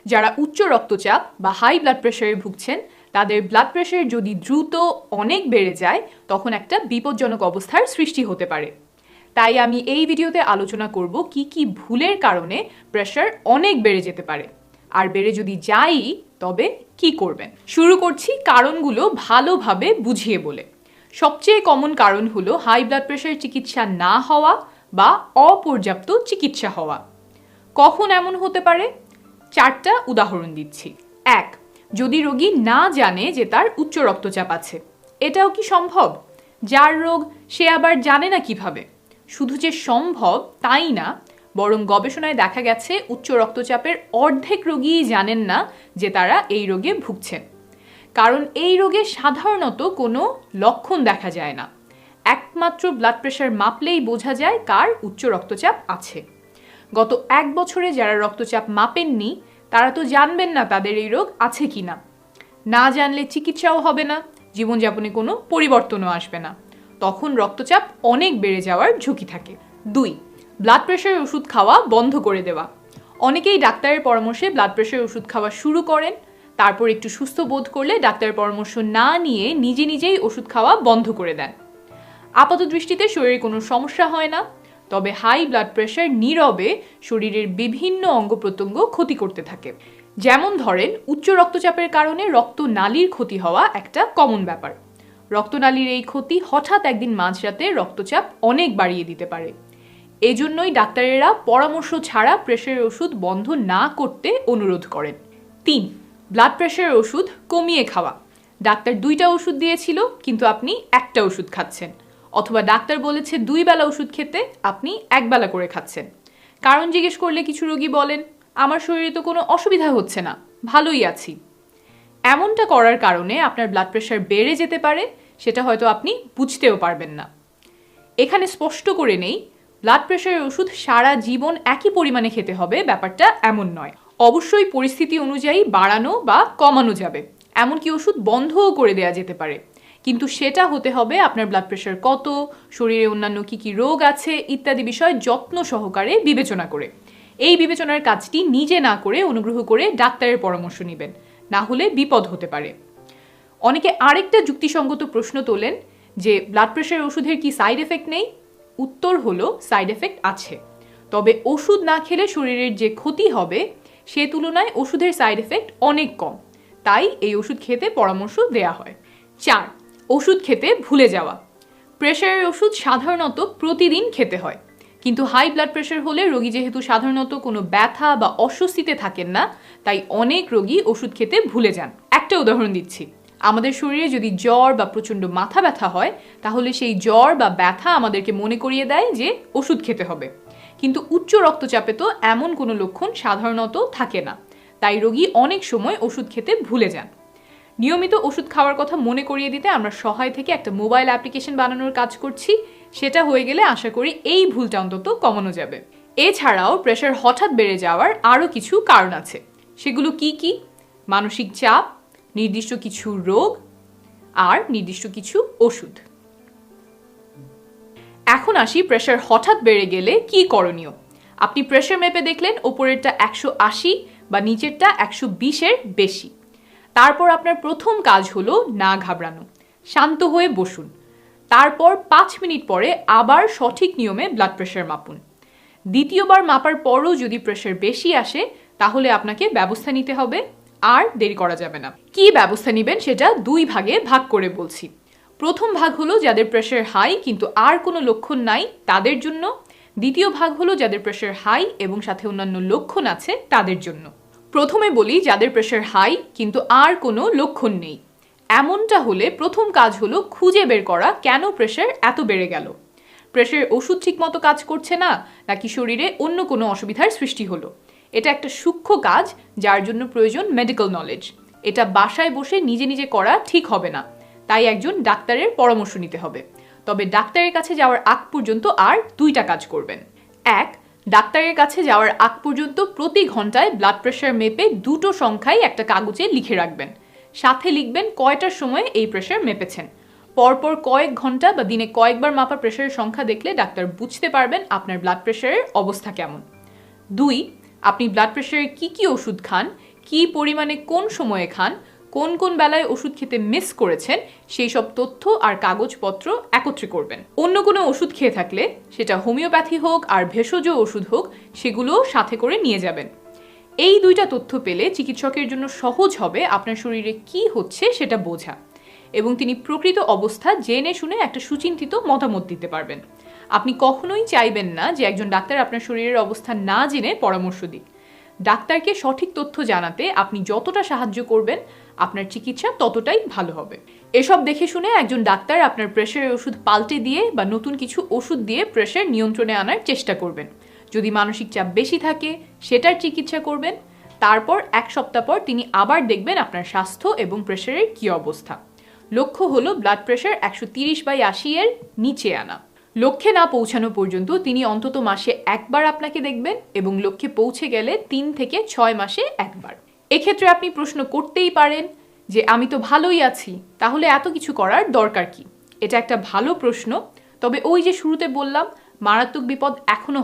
যারা উচ্চ রক্তচাপ বা হাই ব্লাড প্রেশারে ভুগছেন তাদের ব্লাড প্রেশার যদি দ্রুত অনেক বেড়ে যায় তখন একটা বিপজ্জনক অবস্থার সৃষ্টি হতে পারে। তাই আমি এই ভিডিওতে আলোচনা করব কি কি ভুলের কারণে প্রেশার অনেক বেড়ে যেতে পারে, আর বেড়ে যদি যাই তবে কি করবেন। শুরু করছি কারণগুলো ভালোভাবে বুঝিয়ে বলে। সবচেয়ে কমন কারণ হলো হাই ব্লাড প্রেশার চিকিৎসা না হওয়া বা অপর্যাপ্ত চিকিৎসা হওয়া। কখন এমন হতে পারে? 4টা উদাহরণ দিচ্ছি। 1. যদি রোগী না জানে যে তার উচ্চ রক্তচাপ আছে। এটাও কি সম্ভব? যার রোগ সে আবার জানে না কিভাবে? শুধু যে সম্ভব তাই না, বরং গবেষণায় দেখা গেছে উচ্চ রক্তচাপের অর্ধেক রোগীই জানেন না যে তারা এই রোগে ভুগছেন। কারণ এই রোগে সাধারণত কোনো লক্ষণ দেখা যায় না। একমাত্র ব্লাড প্রেশার মাপলেই বোঝা যায় কার উচ্চ রক্তচাপ আছে। গত 1 বছরে যারা রক্তচাপ মাপেননি তারা তো জানবেন না তাদের এই রোগ আছে কি না। না জানলে চিকিৎসাও হবে না, জীবনযাপনে কোনো পরিবর্তনও আসবে না। তখন রক্তচাপ অনেক বেড়ে যাওয়ার ঝুঁকি থাকে। 2. ব্লাড প্রেশারের ওষুধ খাওয়া বন্ধ করে দেওয়া। অনেকেই ডাক্তারের পরামর্শে ব্লাড প্রেশারের ওষুধ খাওয়া শুরু করেন, তারপর একটু সুস্থ বোধ করলে ডাক্তারের পরামর্শ না নিয়ে নিজেই ওষুধ খাওয়া বন্ধ করে দেন। আপাত দৃষ্টিতে শরীরে কোনো সমস্যা হয় না, তবে হাই ব্লাড প্রেশার নীরবে শরীরের বিভিন্ন অঙ্গ প্রত্যঙ্গ ক্ষতি করতে থাকে। যেমন ধরেন, উচ্চ রক্তচাপের কারণে রক্তনালীর ক্ষতি হওয়া একটা কমন ব্যাপার। রক্তনালীর এই ক্ষতি হঠাৎ একদিন মাঝরাতে রক্তচাপ অনেক বাড়িয়ে দিতে পারে। এজন্যই ডাক্তারেরা পরামর্শ ছাড়া প্রেশারের ওষুধ বন্ধ না করতে অনুরোধ করেন। 3. ব্লাড প্রেশারের ওষুধ কমিয়ে খাওয়া। ডাক্তার 2টা ওষুধ দিয়েছিল কিন্তু আপনি একটা ওষুধ খাচ্ছেন, অথবা ডাক্তার বলেছে 2 বেলা ওষুধ খেতে, আপনি 1 বেলা করে খাচ্ছেন। কারণ জিজ্ঞেস করলে কিছু রোগী বলেন, আমার শরীরে তো কোনো অসুবিধা হচ্ছে না, ভালোই আছি। এমনটা করার কারণে আপনার ব্লাড প্রেশার বেড়ে যেতে পারে, সেটা হয়তো আপনি বুঝতেও পারবেন না। এখানে স্পষ্ট করে নেই, ব্লাড প্রেশারের ওষুধ সারা জীবন একই পরিমাণে খেতে হবে, ব্যাপারটা এমন নয়। অবশ্যই পরিস্থিতি অনুযায়ী বাড়ানো বা কমানো যাবে, এমনকি ওষুধ বন্ধও করে দেওয়া যেতে পারে। কিন্তু সেটা হতে হবে আপনার ব্লাড প্রেশার কত, শরীরে অন্যান্য কি রোগ আছে ইত্যাদি বিষয় যত্ন সহকারে বিবেচনা করে। এই বিবেচনার কাজটি নিজে না করে অনুগ্রহ করে ডাক্তারের পরামর্শ নেবেন, না হলে বিপদ হতে পারে। অনেকে আরেকটা যুক্তিসঙ্গত প্রশ্ন তোলেন যে ব্লাড প্রেশার ওষুধের কি সাইড এফেক্ট নেই? উত্তর হলো, সাইড এফেক্ট আছে, তবে ওষুধ না খেলে শরীরের যে ক্ষতি হবে সে তুলনায় ওষুধের সাইড এফেক্ট অনেক কম, তাই এই ওষুধ খেতে পরামর্শ দেয়া হয়। 4. ওষুধ খেতে ভুলে যাওয়া। প্রেশারের ওষুধ সাধারণত প্রতিদিন খেতে হয়, কিন্তু হাই ব্লাড প্রেশার হলে রোগী যেহেতু সাধারণত কোনো ব্যথা বা অস্বস্তিতে থাকেন না, তাই অনেক রোগী ওষুধ খেতে ভুলে যান। একটা উদাহরণ দিচ্ছি, আমাদের শরীরে যদি জ্বর বা প্রচণ্ড মাথা ব্যথা হয় তাহলে সেই জ্বর বা ব্যথা আমাদেরকে মনে করিয়ে দেয় যে ওষুধ খেতে হবে। কিন্তু উচ্চ রক্তচাপে তো এমন কোনো লক্ষণ সাধারণত থাকে না, তাই রোগী অনেক সময় ওষুধ খেতে ভুলে যান। নিয়মিত ওষুধ খাওয়ার কথা মনে করিয়ে দিতে আমরা সহায় থেকে একটা মোবাইল অ্যাপ্লিকেশন বানানোর কাজ করছি, সেটা হয়ে গেলে আশা করি এই ভুলটা অন্তত কমানো যাবে। এছাড়াও প্রেশার হঠাৎ বেড়ে যাওয়ার আরও কিছু কারণ আছে। সেগুলো কি? মানসিক চাপ, নির্দিষ্ট কিছু রোগ, আর নির্দিষ্ট কিছু ওষুধ। এখন আসি প্রেশার হঠাৎ বেড়ে গেলে কি করণীয়। আপনি প্রেশার মেপে দেখলেন ওপরেরটা 180 বা নিচেরটা 120-এর বেশি। তারপর আপনার প্রথম কাজ হলো না ঘাবড়ানো, শান্ত হয়ে বসুন। তারপর 5 মিনিট পরে আবার সঠিক নিয়মে ব্লাড প্রেশার মাপুন। দ্বিতীয়বার মাপার পরও যদি প্রেশার বেশি আসে তাহলে আপনাকে ব্যবস্থা নিতে হবে, আর দেরি করা যাবে না। কি ব্যবস্থা নেবেন সেটা 2 ভাগে ভাগ করে বলছি। প্রথম ভাগ হলো যাদের প্রেশার হাই কিন্তু আর কোনো লক্ষণ নাই তাদের জন্য। দ্বিতীয় ভাগ হলো যাদের প্রেশার হাই এবং সাথে অন্যান্য লক্ষণ আছে তাদের জন্য। প্রথমে বলি যাদের প্রেশার হাই কিন্তু আর কোনো লক্ষণ নেই। এমনটা হলে প্রথম কাজ হলো খুঁজে বের করা কেন প্রেশার এত বেড়ে গেল। প্রেশারের ওষুধ ঠিকমতো কাজ করছে না, নাকি শরীরে অন্য কোনো অসুবিধার সৃষ্টি হলো? এটা একটা সূক্ষ্ম কাজ যার জন্য প্রয়োজন মেডিকেল নলেজ। এটা বাসায় বসে নিজে করা ঠিক হবে না, তাই একজন ডাক্তারের পরামর্শ নিতে হবে। তবে ডাক্তারের কাছে যাওয়ার আগ পর্যন্ত আর 2টা কাজ করবেন। 1. ডাক্তারের কাছে যাওয়ার আগ পর্যন্ত প্রতি ঘন্টায় ব্লাড প্রেশার মেপে 2টো সংখ্যাই একটা কাগজে লিখে রাখবেন। সাথে লিখবেন কয়টার সময় এই প্রেশার মেপেছেন। পরপর কয়েক ঘন্টা বা দিনে কয়েকবার মাপা প্রেশারের সংখ্যা দেখলে ডাক্তার বুঝতে পারবেন আপনার ব্লাড প্রেশারের অবস্থা কেমন। 2. আপনি ব্লাড প্রেশারের কি ওষুধ খান কি পরিমাণে কোন সময়ে খান, কোন কোন বেলায় ওষুধ খেতে মিস করেছেন, সেই সব তথ্য আর কাগজপত্র একত্রে করবেন। অন্য কোনো ওষুধ খেয়ে থাকলে, সেটা হোমিওপ্যাথি হোক আর ভেষজ ওষুধ হোক, সেগুলোও সাথে করে নিয়ে যাবেন। এই দুইটা তথ্য পেলে চিকিৎসকের জন্য সহজ হবে আপনার শরীরে কি হচ্ছে সেটা বোঝা, এবং তিনি প্রকৃত অবস্থা জেনে শুনে একটা সুচিন্তিত মতামত দিতে পারবেন। আপনি কখনোই চাইবেন না যে একজন ডাক্তার আপনার শরীরের অবস্থা না জেনে পরামর্শ দিক। ডাক্তারকে সঠিক তথ্য জানাতে আপনি যতটা সাহায্য করবেন, আপনার চিকিৎসা ততটাই ভালো হবে। এসব দেখে শুনে একজন ডাক্তার আপনার প্রেশারের ওষুধ পাল্টে দিয়ে বা নতুন কিছু ওষুধ দিয়ে প্রেশার নিয়ন্ত্রণে আনার চেষ্টা করবেন। যদি মানসিক চাপ বেশি থাকে, সেটার চিকিৎসা করবেন। তারপর 1 সপ্তাহ পর তিনি আবার দেখবেন আপনার স্বাস্থ্য এবং প্রেশারের কি অবস্থা। লক্ষ্য হলো ব্লাড প্রেশার 130/80 এর নিচে আনা। লক্ষ্যে না পৌঁছানো পর্যন্ত তিনি অন্তত মাসে একবার আপনাকে দেখবেন, এবং লক্ষ্যে পৌঁছে গেলে 3 থেকে 6 মাসে একবার। এক্ষেত্রে আপনি প্রশ্ন করতেই পারেন যে আমি তো ভালোই আছি, তাহলে এত কিছু করার দরকার কি? এটা একটা ভালো প্রশ্ন, তবে ওই যে শুরুতে বললাম, মারাত্মক বিপদ এখনো